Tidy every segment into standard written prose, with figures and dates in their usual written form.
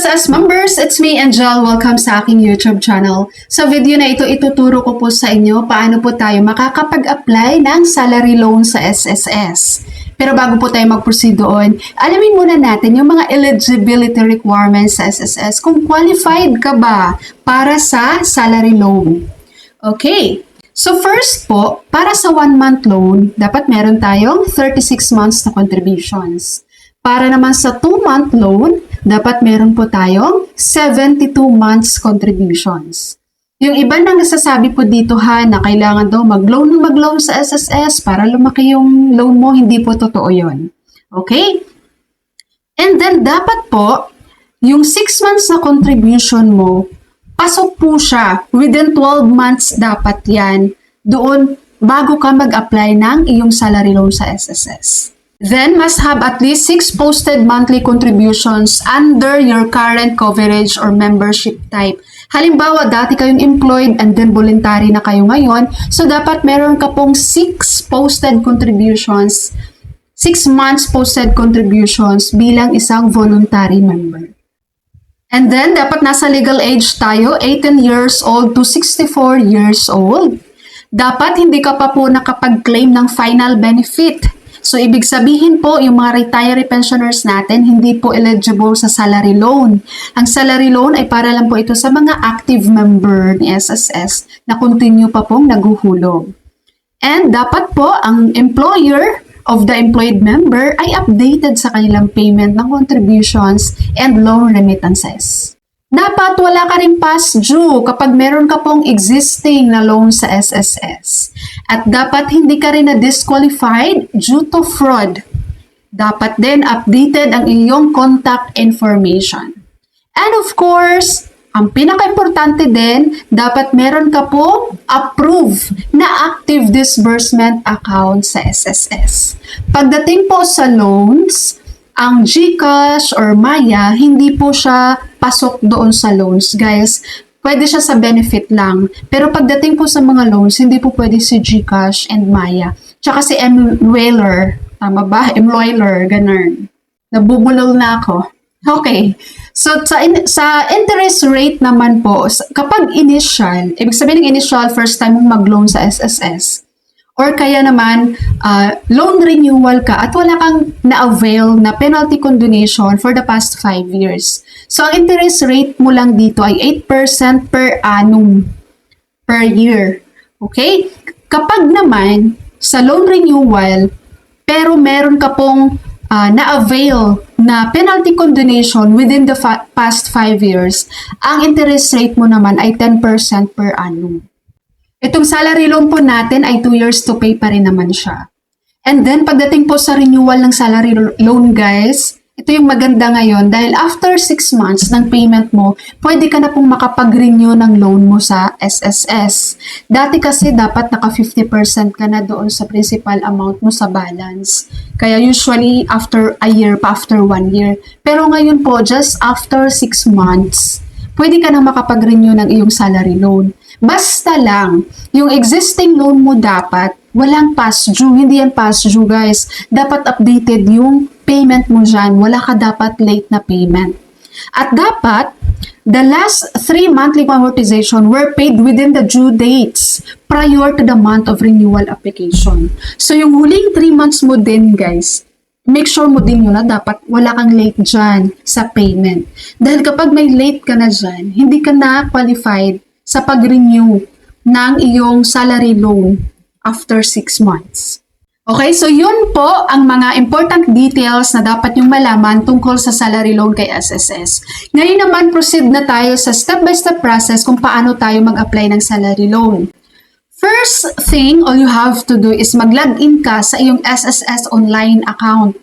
SSS members, it's me Angel. Welcome sa aking YouTube channel. Sa video na ito, ituturo ko po sa inyo paano po tayo makakapag-apply ng salary loan sa SSS. Pero bago po tayo mag-proceed doon, alamin muna natin yung mga eligibility requirements sa SSS kung qualified ka ba para sa salary loan. Okay. So first po, para sa 1-month loan, dapat meron tayong 36 months na contributions. Para naman sa 2-month loan, dapat meron po tayong 72 months contributions. Yung iba nang nasasabi po dito na kailangan daw mag-loan sa SSS para lumaki yung loan mo, hindi po totoo yun. Okay? And then dapat po, yung 6 months na contribution mo, pasok po siya. Within 12 months dapat yan. Doon, bago ka mag-apply ng iyong salary loan sa SSS. Then, must have at least 6 posted monthly contributions under your current coverage or membership type. Halimbawa, dati kayong employed and then voluntary na kayo ngayon. So, dapat meron ka pong 6 posted contributions, 6 months posted contributions bilang isang voluntary member. And then, dapat nasa legal age tayo, 18 years old to 64 years old. Dapat hindi ka pa po nakapag-claim ng final benefit. So, ibig sabihin po, yung mga retiree pensioners natin, hindi po eligible sa salary loan. Ang salary loan ay para lang po ito sa mga active member ni SSS na continue pa pong naguhulog. And dapat po, ang employer of the employed member ay updated sa kanilang payment ng contributions and loan remittances. Dapat wala ka rin past due kapag meron ka pong existing na loan sa SSS. At dapat hindi ka rin na-disqualified due to fraud. Dapat din updated ang iyong contact information. And of course, ang pinaka-importante din, dapat meron ka pong approved na active disbursement account sa SSS. Pagdating po sa loans, ang GCash or Maya, hindi po siya pasok doon sa loans, guys. Pwede siya sa benefit lang. Pero pagdating po sa mga loans, hindi po pwede si GCash and Maya. Tsaka si Emwailer. Tama ba? Emwailer, ganun. Nabubulol na ako. Okay. So, sa interest rate naman po, kapag initial, ibig sabihin ng initial, first time mong mag-loan sa SSS, or kaya naman, loan renewal ka at wala kang na-avail na penalty condonation for the past 5 years. So, ang interest rate mo lang dito ay 8% per annum per year. Okay? Kapag naman, sa loan renewal, pero meron ka pong na-avail na penalty condonation within the past 5 years, ang interest rate mo naman ay 10% per annum. Itong salary loan po natin ay 2 years to pay pa rin naman siya. And then, pagdating po sa renewal ng salary loan, guys, ito yung maganda ngayon dahil after 6 months ng payment mo, pwede ka na pong makapag-renew ng loan mo sa SSS. Dati kasi dapat naka 50% ka na doon sa principal amount mo sa balance. Kaya usually after a year pa, after 1 year. Pero ngayon po, just after 6 months, pwede ka na makapag-renew ng iyong salary loan. Basta lang, yung existing loan mo dapat, walang past due. Hindi yan past due, guys. Dapat updated yung payment mo dyan. Wala ka dapat late na payment. At dapat, the last 3 monthly amortization were paid within the due dates prior to the month of renewal application. So, yung huling 3 months mo din, guys, make sure mo din yun na dapat wala kang late dyan sa payment. Dahil kapag may late ka na dyan, hindi ka na qualified sa pag-renew ng iyong salary loan after 6 months. Okay, so yun po ang mga important details na dapat yung malaman tungkol sa salary loan kay SSS. Ngayon naman, proceed na tayo sa step-by-step process kung paano tayo mag-apply ng salary loan. First thing, all you have to do is mag-login ka sa iyong SSS online account.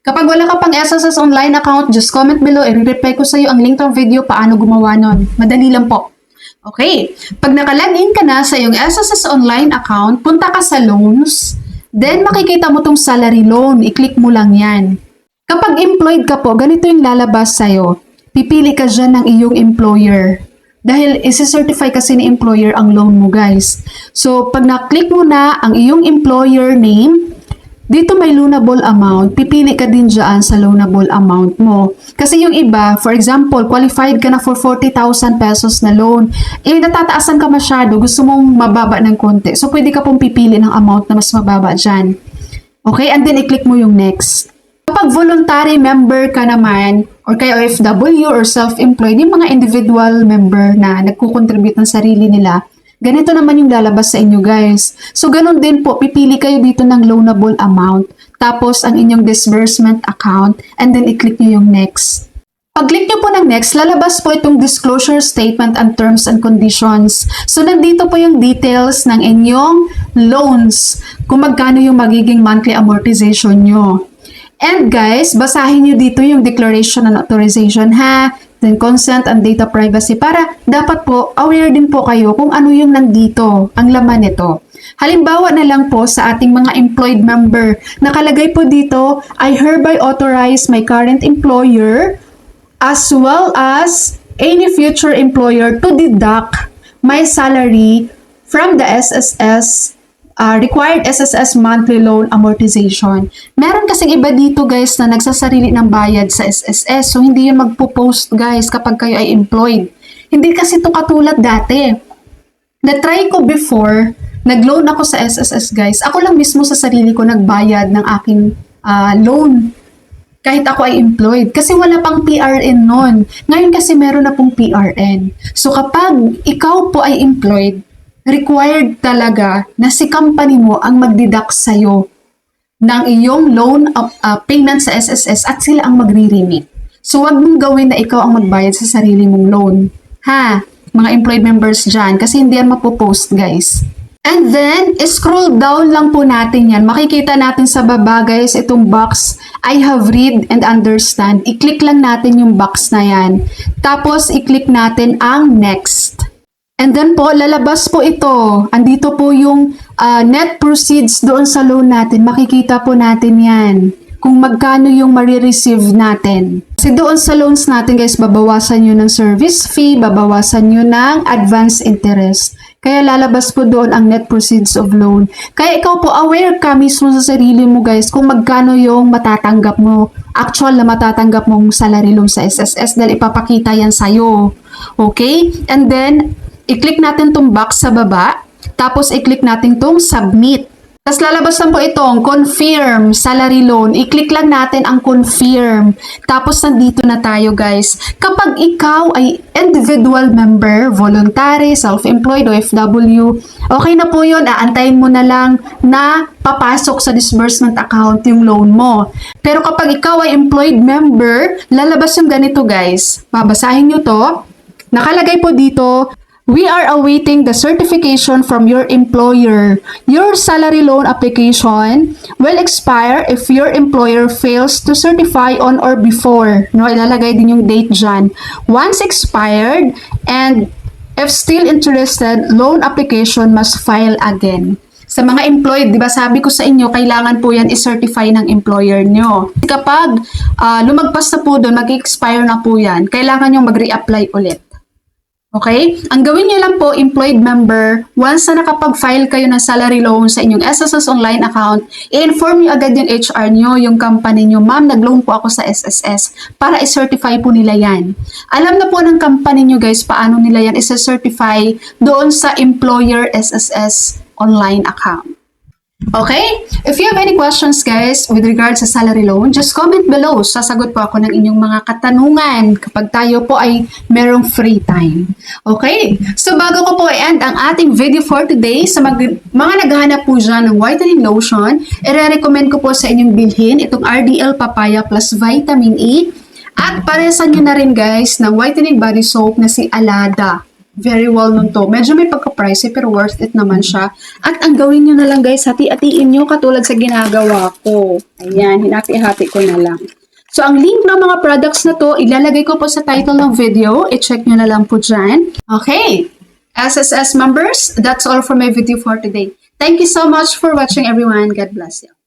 Kapag wala ka pang SSS online account, just comment below. I-reply ko sa iyo ang link ng video paano gumawa nun. Madali lang po. Okay, pag naka-login ka na sa iyong SSS online account, punta ka sa loans, then makikita mo tong salary loan, i-click mo lang yan. Kapag employed ka po, ganito yung lalabas sa'yo. Pipili ka dyan ng iyong employer. Dahil isi-certify kasi ni employer ang loan mo, guys. So, pag na-click mo na ang iyong employer name, dito may loanable amount, pipili ka din dyan sa loanable amount mo. Kasi yung iba, for example, qualified ka na for 40,000 pesos na loan, natataasan ka masyado, gusto mong mababa ng konti. So, pwede ka pong pipili ng amount na mas mababa dyan. Okay, and then i-click mo yung next. Kapag voluntary member ka naman, or kaya OFW or self-employed, yung mga individual member na nagkukontribute ng sarili nila, ganito naman yung lalabas sa inyo guys. So, ganun din po, pipili kayo dito ng loanable amount, tapos ang inyong disbursement account, and then i-click nyo yung next. Pag-click nyo po ng next, lalabas po itong disclosure statement and terms and conditions. So, nandito po yung details ng inyong loans, kung magkano yung magiging monthly amortization nyo. And guys, basahin nyo dito yung declaration and authorization ha, then consent and data privacy para dapat po aware din po kayo kung ano yung nandito, ang laman nito. Halimbawa na lang po sa ating mga employed member, nakalagay po dito, I hereby authorize my current employer as well as any future employer to deduct my salary from the SSS required SSS monthly loan amortization. Meron kasing iba dito guys na nagsasarili ng bayad sa SSS. So hindi yun magpo-post guys kapag kayo ay employed. Hindi kasi ito katulad dati. Na-try ko before, nag-loan ako sa SSS guys. Ako lang mismo sa sarili ko nagbayad ng aking loan. Kahit ako ay employed. Kasi wala pang PRN nun. Ngayon kasi meron na pong PRN. So kapag ikaw po ay employed, required talaga na si company mo ang magdeduct sa'yo ng iyong loan payment sa SSS at sila ang magre-remit. So, wag mong gawin na ikaw ang magbayad sa sarili mong loan. Ha? Mga employed members dyan. Kasi hindi yan mapopost, guys. And then, scroll down lang po natin yan. Makikita natin sa baba, guys, itong box, I have read and understand. I-click lang natin yung box na yan. Tapos, i-click natin ang next. And then po, lalabas po ito. Andito po yung net proceeds doon sa loan natin. Makikita po natin yan. Kung magkano yung marireceive natin. Kasi doon sa loans natin guys, babawasan nyo ng service fee, babawasan nyo ng advance interest. Kaya lalabas po doon ang net proceeds of loan. Kaya ikaw po, aware ka mismo sa sarili mo guys kung magkano yung matatanggap mo, actual na matatanggap mong salary loan sa SSS dahil ipapakita yan sa'yo. Okay? And then, i-click natin tong box sa baba, tapos i-click natin tong submit. Tapos lalabas lang po itong confirm salary loan. I-click lang natin ang confirm. Tapos nandito na tayo guys. Kapag ikaw ay individual member, voluntary, self-employed, OFW, okay na po yun. Aantayin mo na lang na papasok sa disbursement account yung loan mo. Pero kapag ikaw ay employed member, lalabas yung ganito guys. Babasahin nyo to. Nakalagay po dito, we are awaiting the certification from your employer. Your salary loan application will expire if your employer fails to certify on or before. No, ilalagay din yung date dyan. Once expired, and if still interested, loan application must file again. Sa mga employed, di ba sabi ko sa inyo, kailangan po yan i-certify ng employer nyo. Kapag lumagpas na po doon, mag-expire na po yan, kailangan nyo mag-reapply ulit. Okay? Ang gawin niyo lang po, employed member, once na nakapag-file kayo ng salary loan sa inyong SSS online account, i-inform niyo agad yung HR niyo, yung company niyo, ma'am, nag-loan po ako sa SSS para i-certify po nila yan. Alam na po ng company niyo guys, paano nila yan i-certify doon sa employer SSS online account. Okay? If you have any questions guys with regards sa salary loan, just comment below. Sasagot po ako ng inyong mga katanungan kapag tayo po ay merong free time. Okay? So bago ko po i-end ang ating video for today, sa mga naghahanap po dyan ng whitening lotion, i-recommend ko po sa inyong bilhin itong RDL Papaya plus Vitamin E. At paresan nyo na rin guys ng whitening body soap na si Alada. Very well known to. Medyo may pagka-pricey pero worth it naman siya. At ang gawin nyo na lang guys, hati-hatiin nyo katulad sa ginagawa ko. Ayan, hinati-hati ko na lang. So, ang link ng mga products na to, ilalagay ko po sa title ng video. I-check nyo na lang po dyan. Okay. SSS members, that's all for my video for today. Thank you so much for watching everyone. God bless you.